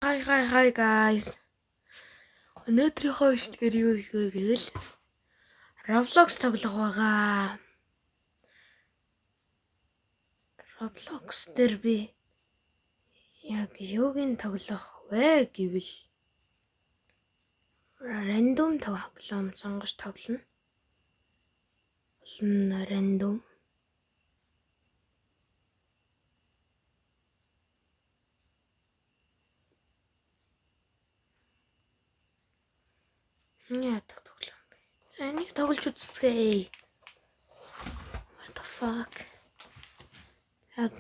Hi guys. Өнөөдрийнхөө ишлэгээр юу их вэ гэвэл Roblox тоглох байгаа. Roblox дээр би яг юугийн тоглох вэ гэвэл random тоглоом сонгож тоглоно. Random. Яа тоглоом бэ? За энийг тоглож үзцгээе. What the fuck?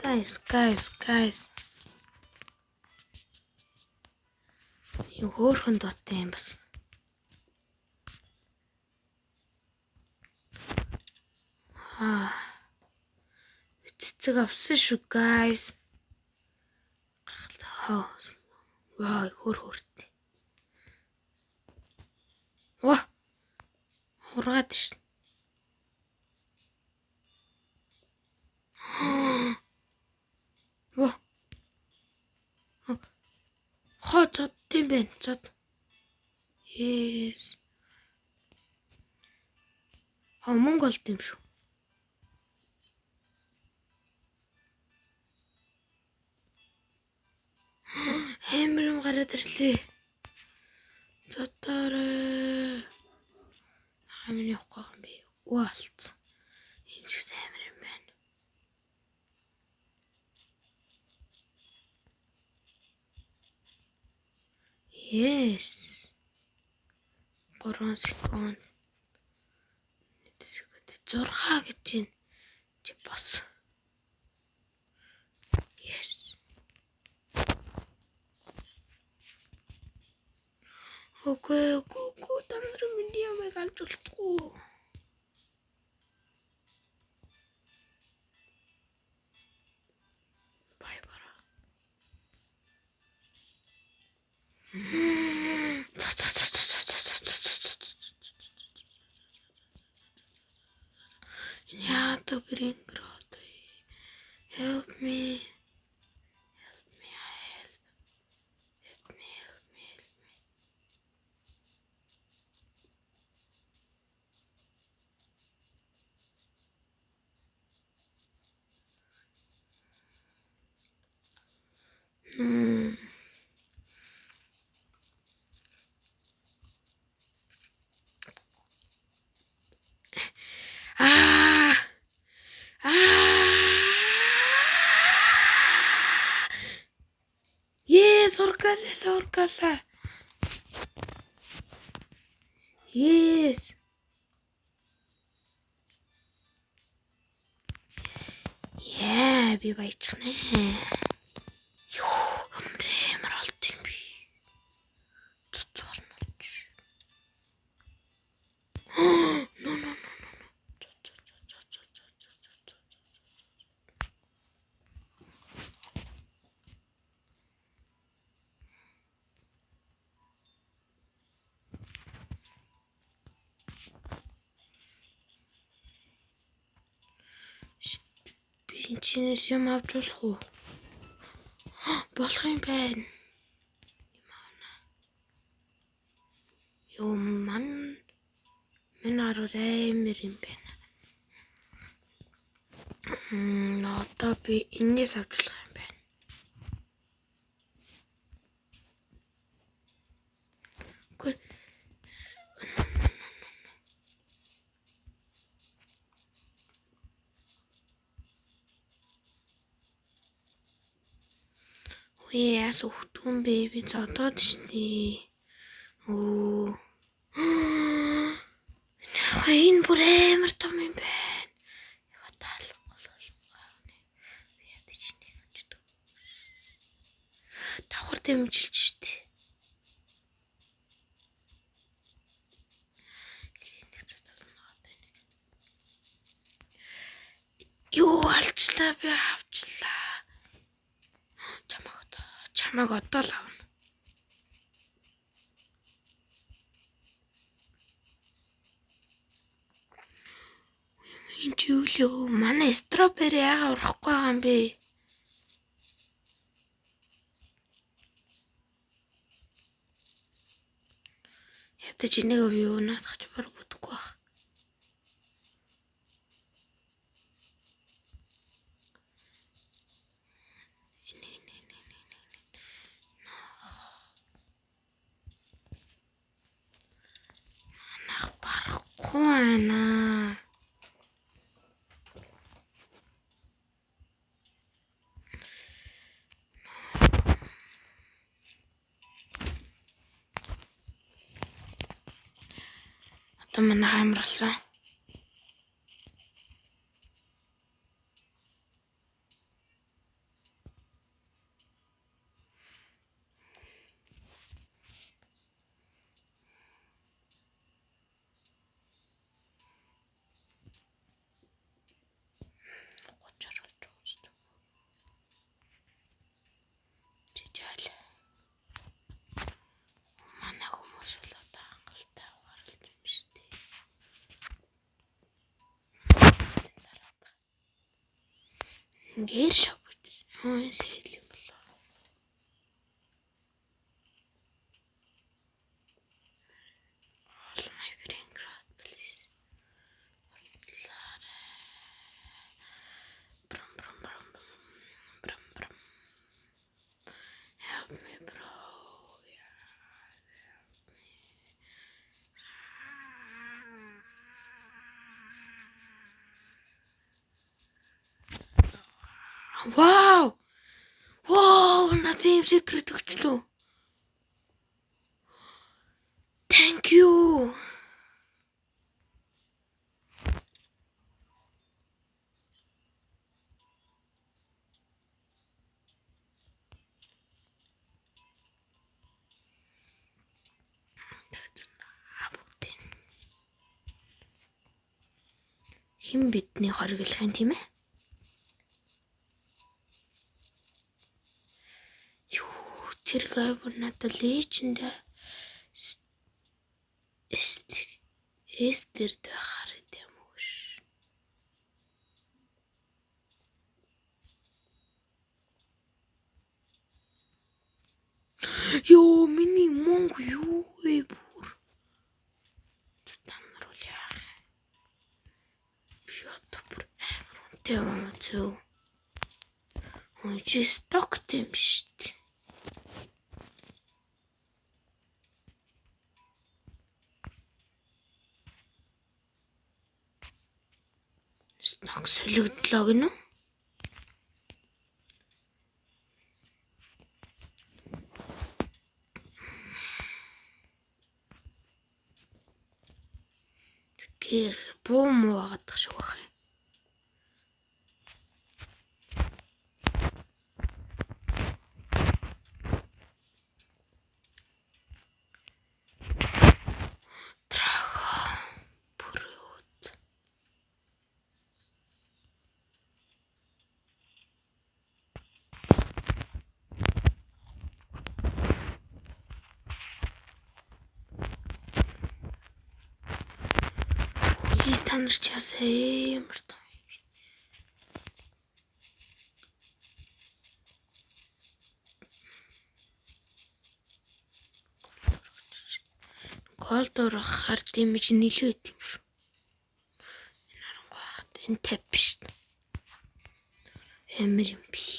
Guys. Юу хөөрхөн доттой юм бас. Цэцэг авсан шүү guys. Вау, хөөрхөртэй. Ваа. Хургаад шин. Ваа. Цод тийм бэ. Цод. Yes. Мөнгө олд юм шүү. Хэмэр юм гараад ирлээ. Зотоор. Хэмэр явахгүй юм би. Уалц. Энэ ч гэсэн хэмэр юм байна. Yes. 3 секунд. 6 гэж чинь чи бас. Yes. Окей, танаар минь ямайг алж болохгүй. Бай бара. Yeah, to bring growth. Help me. Yes, уркала. Yes. Yeah, би баяжчихна. Юу, амрэмэр олд юм би. Цоцорнооч. No. Би чинээс юм авч болох уу? Болох юм байна. Юу мань арууд амир юм байна. Одоо би энэс авчлах юм байна. Үгүй. Яас өгтөн бэ? Би зодоод штий. Энэ бүр амар том юм байна. Яга таалахгүй байна. Би ядаж нэг авчдаг. Давхар дэмжилж штий. Юу алчлаа би авчлаа. Чамайг одоо л авна. Энд юу л юу манай стробери яага урахгүй байгаа юм бэ? Ятаж энийг юу наадах ч бараг бүтэхгүй байх. Нах барахгүй байна. Одоо манай амарлсан. Жижаал. Манай хүмүүс л одоо хангалттай угаарлаж юм шүү дээ. Гэр шопж. Сэл юм болоо. All my brain crowd please. Brum. Help me bro. Wow! Wow! Надад юм secret өгчлөө. Thank you. Хин бидний хориглох юм тийм ээ? Юу тэр гайвар надад леженд эстер дахаар юм уу ш. Ёо миний монго юу вэ бүр. Танруу яах. Бүр амар үнэтэй юм зөө. Чи стокт юм шүү дээ. Сток солигдлоо гинэ үү? Гэр буу муу агаадах шиг бах юм. Танарч ясаа ямар том юм. Голд урах хард имиж нэлээд байт юм шүү. Энэ харангуй хахад энэ 50 биш. Амар юм биш.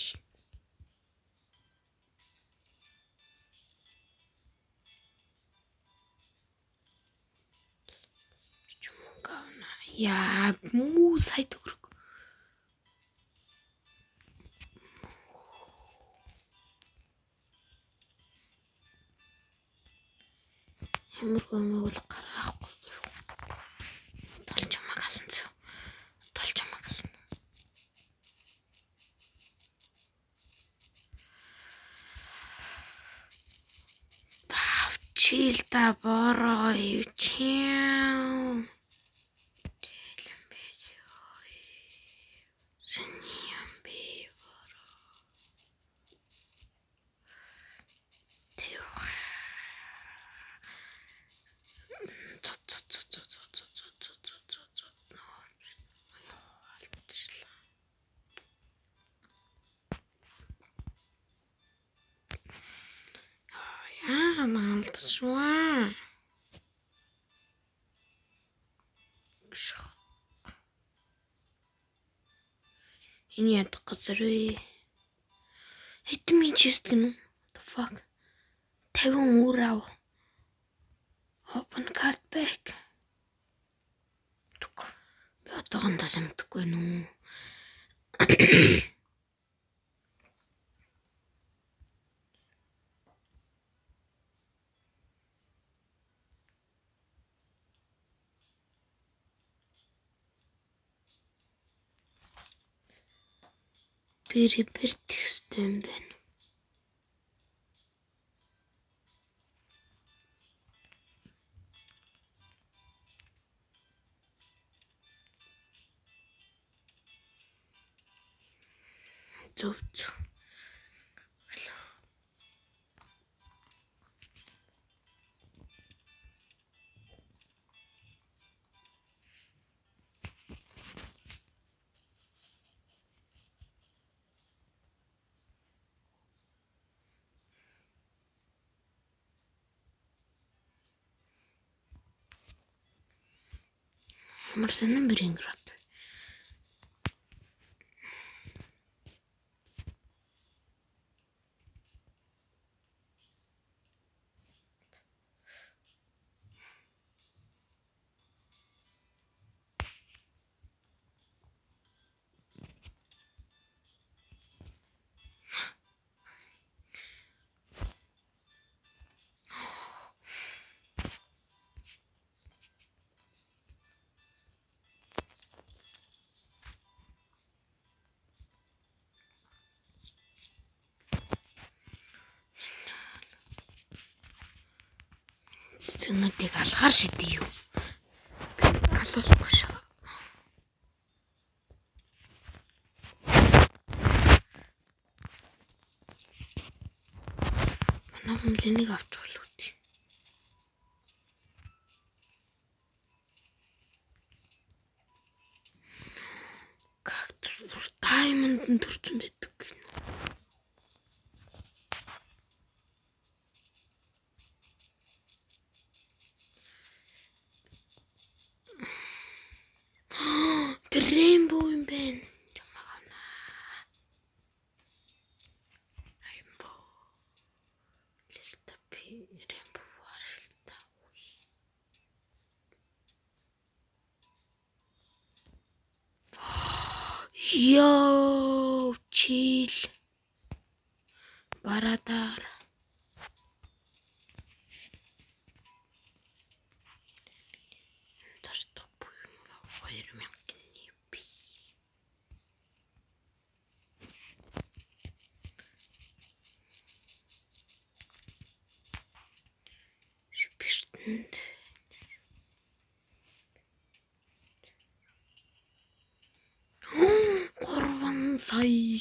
Яа, муу сая төгрөг. Ямар гомыг л гаргахгүй. Толж хамаг алсан зү. Толж хамаг алсан. Давчил та бороо юу чим. Наалдчихваа. Энэ яд газар вэ? Хэдэн чист гэнэ? The fuck? 50 өр ав. Open card back. Би одоохондоо самтахгүй нүү. Би репер текст юм байна. Зөв. Ямар сонин бэринг рот. Цэцэгнүүдийг алгаар шидэе юу? Алуулахгүй шүү. Манай хүмлэнийг авч болов. Кактус даймонд төрсөн байдаг гэнэ. Rainbow юм байна. Чамаг авна. Rainbow. Лилтапи rainbow харилта. Йоо, чил. Барадар. Тартах буюу 2000 би. Шипэрэнд. Горван сая.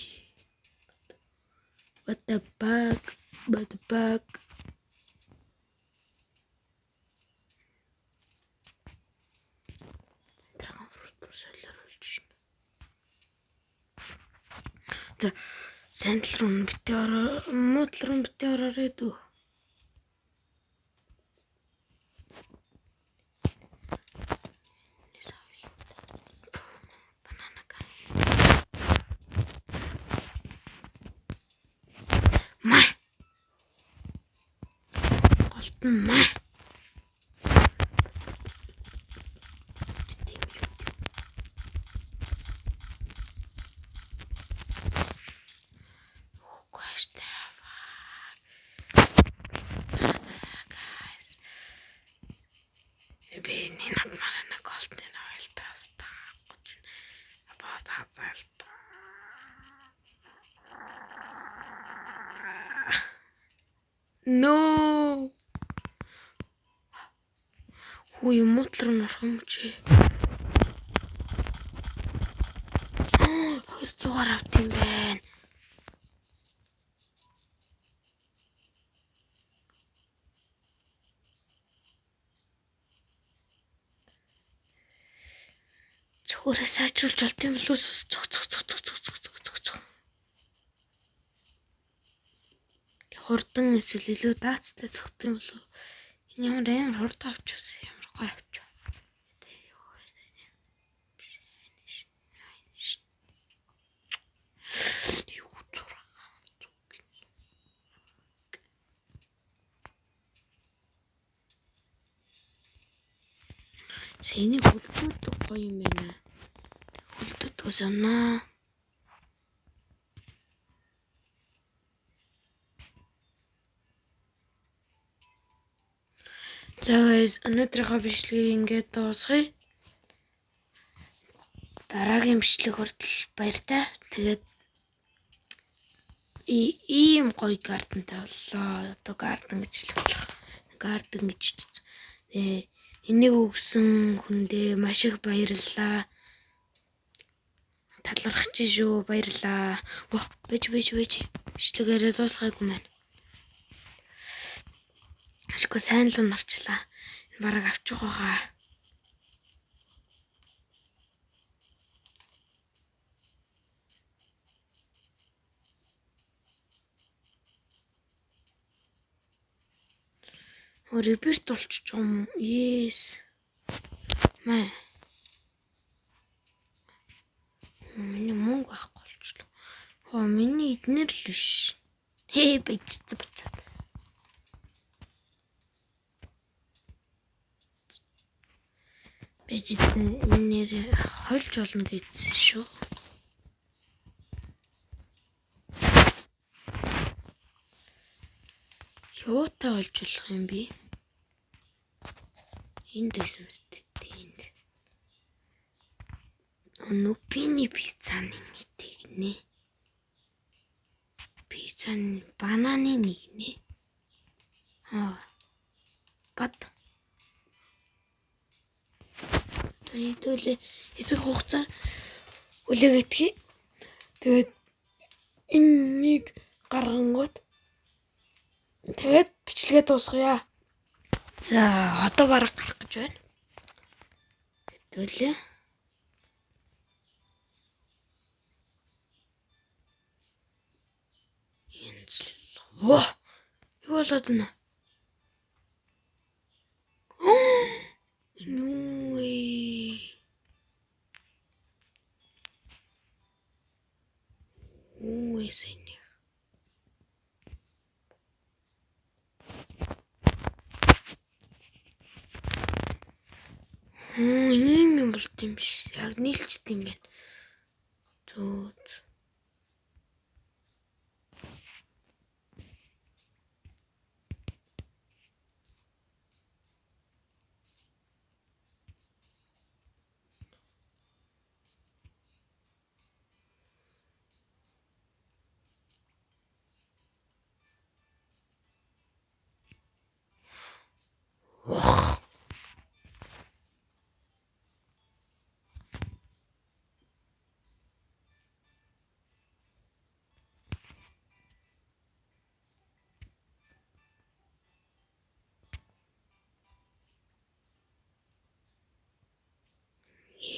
What the fuck? Dragon fruit солиор үлж шин. За, сандал руу битээ ороо, муудлал руу битээ ороорой дүү. Май. Голтон май. No. Хүү юм муудлар нь орох юм чи. 200-аар авт юм байна. Цогоороо сайжруулж болт юм болов уу? Хурдан эсвэл илүү даацтай цогт юм болов. Энэ ямар хурдан авчихсан ямар гой авчих. За энийг хөлдөөд гоё юм байна. Хөлдөөдгөөс амнаа. За guys, өнөөдрийнхөө бичлэгийг ингээд дуусгая. Дараагийн бичлэг хүртэл баяртай. Тэгээд ийм гоё гардентай боллоо. Одоо гарден гэж хэлээ. Гарден гэж чиз. Энийг өгсөн хүндээ маш их баярлалаа. Талархаж шүү. Баярлалаа. Бэж. Бичлэгээрээ дуусгаагүй маань. Ашгүй сайн л норчлаа. Энэ бараг авчих واخа. Репорт болчих юм. Yes. Маа. Миний мөнгө авахгүй болчихлоо. Миний эднэр л биш. Бэжцээ. Энэ нэр хольж болно гэсэн шүү. Юутай олж болох юм бэ? Энд байсан мэт энд. Нүпиний пиццаны нийтийг нэ. Пиццаны бананы нэг нэ. Бат. Тэгэлээ хэсэг хугацаа үлээгээдгий. Тэгээд энэнийг гаргангууд тэгээд бичлэгээ дуусгая. За одоо бараг гарах гэж байна. Хэдүүлээ. Юу болоод байна? Сэнийг. Ийм юм болт юм биш. Яг нийлчт юм байна. Зөө.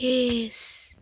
Yes.